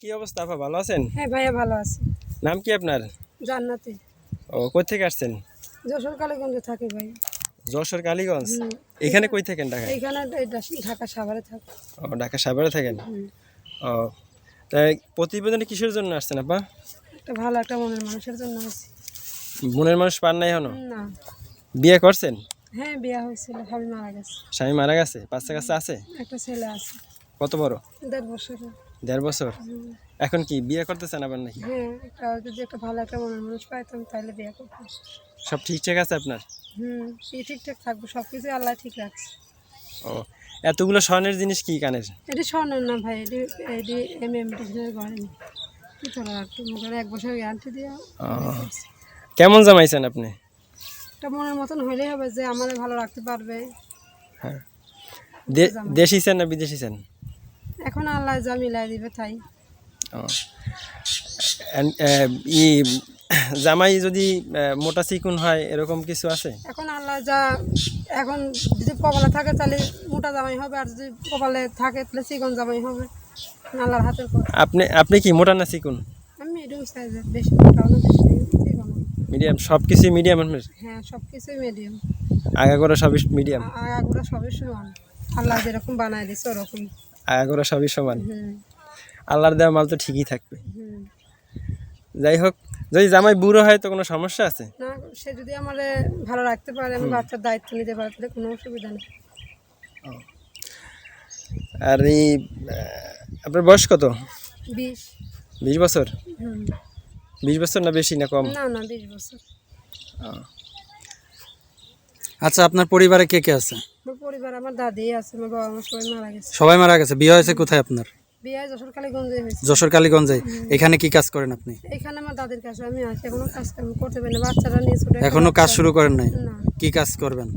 কি অবস্থা আপা, ভালো আছেন? হ্যাঁ ভাইয়া ভালো আছি। নাম কি আপনার? জান্নাতে। ও, কই থেকে আসছেন? যশোর কালীগঞ্জে থাকি ভাই। যশোর কালীগঞ্জ। হুম। এখানে কই থাকেন ঢাকায়? এইখানে ঢাকা সাভারে থাকি। ও, ঢাকা সাভারে থাকেন। হুম। ও, তাই প্রতিবেদনে কিসের জন্য আসছেন আপা? একটা ভালো একটা মনের মানুষের জন্য আছি। মনের মানুষ পান নাই এখনো? না। বিয়ে করছেন? হ্যাঁ বিয়া হয়েছিল, স্বামী মারা গেছে। স্বামী মারা গেছে? বাচ্চা কাচ্চা আছে? একটা ছেলে আছে। কত বড়? 1.5 বছর। 1.5 বছর। হুম। এখন কি বিয়ে করতেছেন আবার নাকি? হ্যাঁ যদি একটা ভালো একটা মনের মানুষ পাইতাম তাহলে বিয়ে করতাম। সব ঠিকঠাক আছে আপনার? ঠিকঠাক থাকবো, সব কিছু আল্লাহ ঠিক রাখছে। ও, এতগুলো স্বর্ণের জিনিস কি কানের? এটি স্বর্ণের না ভাই, এটি ডিজাইনের গয়না। কি তোলা রাখতো মোটামুটি 1 বছর গ্যারান্টি দিয়ে। ও, কেমন জামাইছেন আপনি? একটা মনের মতন হইলেই হবে যে আমাদের ভালো রাখতে পারবে। হ্যাঁ। দেশি চান না বিদেশি চান? এখন আল্লাহ যা মিলাই দিবে তাই। ও, ই জামাই যদি মোটা চিকুন হয় এরকম কিছু আছে? এখন আল্লাহ যা, এখন যদি কপালে থাকে তাহলে মোটা জামাই হবে, আর যদি কপালে থাকে তাহলে চিকন জামাই হবে। আল্লাহর হাতের কথা। আপনি আপনি কি মোটা না চিকুন? আমি মিডিয়াম সাইজের, বেশি মোটাও না বেশি চিকন না। মিডিয়াম, সব কিছুই মিডিয়াম আপনার? হ্যাঁ সব কিছুই মিডিয়াম। আগাগোড়া সবই মিডিয়াম? আগাগুলো সবই সমান, আল্লাহ যেরকম বানায় দিচ্ছে ওরকম। আগাগোড়া সবই সমান? হুম। আল্লাহর দেওয়া মাল তো ঠিকই থাকবে। হুম। যাই হোক, যদি জামাই বুড়ো হয় তো কোনো সমস্যা আছে? না, সে যদি আমারে ভালো রাখতে পারে, আমি বাচ্চার দায়িত্ব নিতে পারে, তাহলে কোনো অসুবিধা নেই। আর এই আপনার বয়স কত? 20। 20 বছর? হুম। 20 বছর না বেশি না কম? না 20 বছর। আচ্ছা, আপনার পরিবারে কে কে আছে? আমার পরিবার, আমার দাদি আছে, আমার বাবা মা সবাই মারা গেছে। সবাই মারা গেছে। বিয়ে হয়েছে কোথায় আপনার? বিয়ে যশোর কালীগঞ্জে হয়েছে। যশোর কালীগঞ্জে। এখানে কি কাজ করেন আপনি? এখানে আমার দাদির কাছে আমি আছি, এখনো কাজ কাম করতে পারি না, বাচ্চারা নিয়ে ছোট একটা এখনো কাজ বাচ্চা। শুরু করেন নাই? না। কি কাজ করবেন?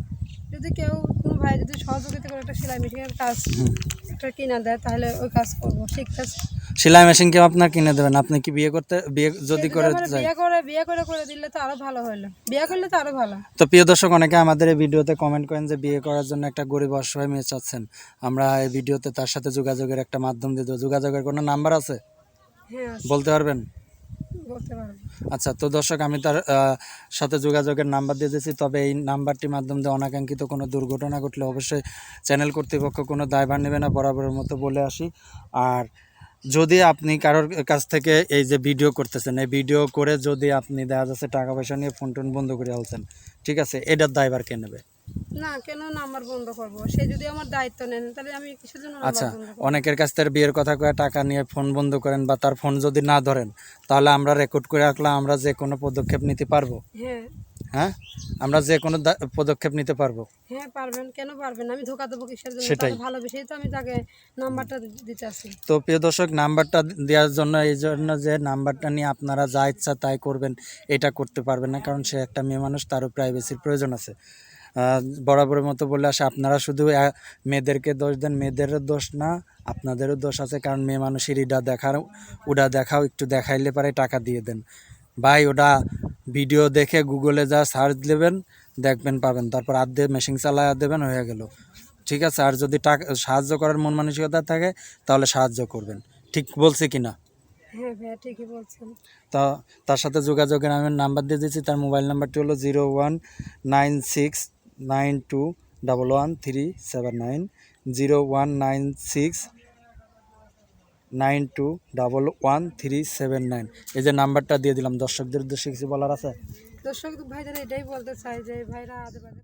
যদি কেউ কোনো ভাই যদি সহযোগিতা করে একটা সেলাই মেশিনের কাজ একটা কিনা দেয় তাহলে ওই কাজ করবো, শিখতেছি। সেলাই মেশিন কেউ আপনার কিনে দেবেন? আপনি কি বিয়ে যদি করে যায়? বিয়ে করে দিলে তো আরো ভালো হলো, বিয়ে করলে তো আরো ভালো। তো প্রিয় দর্শক, অনেকে আমাদের এই ভিডিওতে কমেন্ট করেন যে বিয়ে করার জন্য একটা গরিব অসহায় মেয়ে চাচ্ছেন। আমরা এই ভিডিওতে তার সাথে যোগাযোগের একটা মাধ্যম দিয়ে দেবো। যোগাযোগের কোনো নাম্বার আছে? হ্যাঁ আছে, বলতে পারবেন? বলতে পারবো। আচ্ছা, তো দর্শক, আমি তার সাথে যোগাযোগের নাম্বার দিয়ে দিয়েছি। তবে এই নাম্বারটির মাধ্যমে দিয়ে অনাকাঙ্ক্ষিত কোনো দুর্ঘটনা ঘটলে অবশ্যই চ্যানেল কর্তৃপক্ষ কোনো দায়ভার নেবে না, বরাবরের মতো বলে আসি। আর যদি আপনি কারোর কাছ থেকে এই যে ভিডিও করতেছেন, এই ভিডিও করে যদি আপনি দেখা যাচ্ছে টাকা পয়সা নিয়ে ফোন টোন বন্ধ করে আলছেন, ঠিক আছে, এটার দায়ভার কে নেবে? না, কেন নাম্বার বন্ধ করবো? সে যদি আমার দায়িত্ব নেন তাহলে আমি কিসের জন্য নাম্বার আচ্ছা, বন্ধ করবো? অনেকের কাছ থেকে বিয়ের কথা কয়ে টাকা নিয়ে ফোন বন্ধ করেন, বা তার ফোন যদি না ধরেন তাহলে আমরা রেকর্ড করে রাখলাম, আমরা যে কোনো পদক্ষেপ নিতে পারবো। হ্যাঁ। হ্যাঁ, আমরা যে কোনো পদক্ষেপ নিতে পারবো। হ্যাঁ পারবেন, কেন পারবেন? আমি ধোকা দেবো কিসের জন্য? সেটাই। তাহলে ভালোবেসেই তো আমি তাকে নাম্বারটা দিতে আসি। তো প্রিয় দর্শক, নাম্বারটা দেওয়ার জন্য, এই জন্য যে নাম্বারটা নিয়ে আপনারা যা ইচ্ছা তাই করবেন, এটা করতে পারবেন না, কারণ সে একটা মেয়ে মানুষ, তারও প্রাইভেসির প্রয়োজন আছে। বরাবরের মতো বলে আসে, আপনারা শুধু মেয়েদেরকে দোষ দেন, মেয়েদেরও দোষ না, আপনাদেরও দোষ আছে, কারণ মেয়ে মানুষের ওটা দেখাও, একটু দেখাইলে পারে টাকা দিয়ে দেন ভাই। ওটা ভিডিও দেখে গুগলে যা সার্চ দেবেন, দেখবেন পাবেন, তারপর দিয়ে মেশিন চালায় দেবেন, হয়ে গেল, ঠিক আছে। আর যদি টাকা সাহায্য করার মন মানসিকতা থাকে তাহলে সাহায্য করবেন। ঠিক বলছি কি না? হ্যাঁ ভাইয়া ঠিকই বলছেন। তা তার সাথে যোগাযোগের আমি নাম্বার দিয়ে দিচ্ছি। তার মোবাইল নাম্বারটি হলো 019692111379, 019692111379। এই যে নাম্বারটা দিয়ে দিলাম। দর্শকদের উদ্দেশ্যে কিছু বলার আছে? দর্শক ভাইদের এটাই বলতে চাই যে ভাইরা আজে বাজে